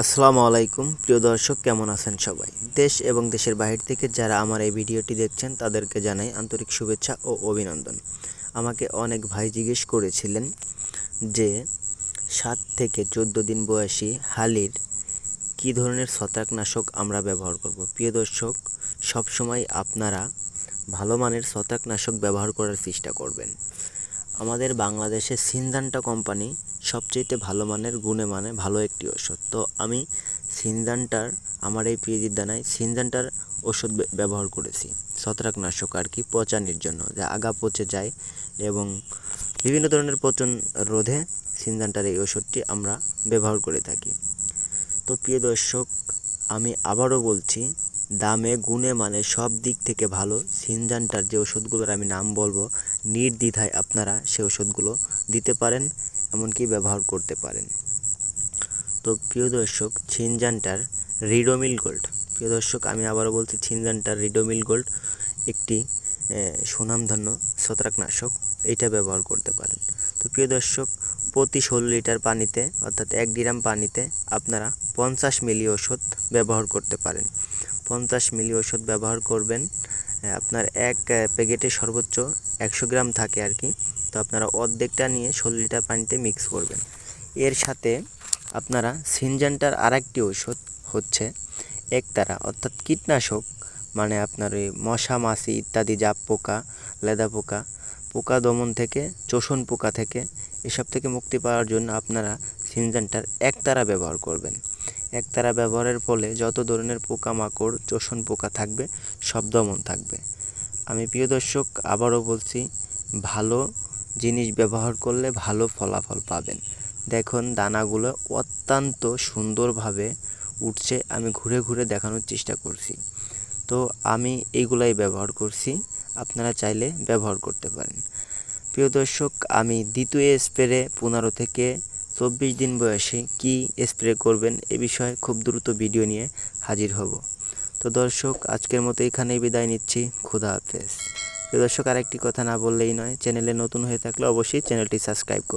আসসালামু আলাইকুম প্রিয় দর্শক, কেমন আছেন সবাই? দেশ এবং দেশের বাহির থেকে যারা আমার এই ভিডিওটি দেখছেন তাদেরকে জানাই আন্তরিক শুভেচ্ছা ও অভিনন্দন। আমাকে অনেক ভাই জিজ্ঞেস করেছিলেন যে 7 থেকে 14 দিন বয়সী হালির কী ধরনের ছত্রাকনাশক আমরা ব্যবহার করব। প্রিয় দর্শক, সবসময় আপনারা ভালো মানের ছত্রাকনাশক ব্যবহার করার চেষ্টা করবেন। আমাদের বাংলাদেশে সিনজান্টা কোম্পানি সবচেয়ে ভালো মানের গুণে মানে ভালো একটি ওষুধ। তো আমি সিনজান্টার আমার এই পিএইচডির দানায় সিনজান্টার ওষুধ ব্যবহার করেছি, ছত্রাকনাশক আর কি, পচানির জন্য, যে আগা পচে যায় এবং বিভিন্ন ধরনের পচন রোধে সিনজান্টার এই ওষুধটি আমরা ব্যবহার করে থাকি। তো প্রিয় দর্শক, আমি আবারও বলছি, দামে গুণে মানে সব দিক থেকে ভালো সিনজান্টার যে ওষুধগুলোর আমি নাম বলবো, নির্দ্বিধায় আপনারা সে ওষুধগুলো দিতে পারেন, এমনকি ব্যবহার করতে পারেন। তো প্রিয় দর্শক, সিনজান্টার রিডোমিল গোল্ড, প্রিয় দর্শক আমি আবারও বলছি, সিনজান্টার রিডোমিল গোল্ড একটি সুনামধন্য ছত্রাকনাশক, এইটা ব্যবহার করতে পারেন। তো প্রিয় দর্শক, প্রতি 16 লিটার পানিতে অর্থাৎ 1 গ্রাম পানিতে আপনারা 50 মিলি ওষুধ ব্যবহার করতে পারেন। 50 মিলি ওষুধ ব্যবহার করবেন। আপনার এক প্যাকেটে সর্বোচ্চ 100 গ্রাম থাকে আর কি। তো আপনারা অর্ধেকটা নিয়ে 16 লিটার পানিতে মিক্স করবেন। এর সাথে আপনারা সিনজান্টার আরেকটি ওষুধ হচ্ছে একতারা, অর্থাৎ কীটনাশক, মানে আপনার ওই মশা মাছি ইত্যাদি, জাপ পোকা, লেদা পোকা, পোকা দমন থেকে, চোষণ পোকা থেকে, এসব থেকে মুক্তি পাওয়ার জন্য আপনারা সিনজান্টার একতারা ব্যবহার করবেন। একতারা ব্যবহারের ফলে যত ধরনের পোকামাকড়, চোষণ পোকা থাকবে সব দমন থাকবে। আমি প্রিয় দর্শক আবারও বলছি, ভালো জিনিস ব্যবহার করলে ভালো ফলাফল পাবেন। দেখুন দানাগুলো অত্যন্ত সুন্দরভাবে উঠছে, আমি ঘুরে ঘুরে দেখানোর চেষ্টা করছি। তো আমি এইগুলাই ব্যবহার করছি, আপনারা চাইলে ব্যবহার করতে পারেন। প্রিয় দর্শক, আমি দ্বিতীয় স্প্রে 15 থেকে 24 দিন বয়সে কি স্প্রে করবেন এ বিষয়ে খুব দ্রুত ভিডিও নিয়ে হাজির হব। তো দর্শক, আজকের মতো এখানেই বিদায় নিচ্ছি। খোদা হাফেজ। প্রিয় দর্শক, আরেকটি কথা না বললেই নয়, চ্যানেলে নতুন হয়ে থাকলে অবশ্যই চ্যানেলটি সাবস্ক্রাইব করুন।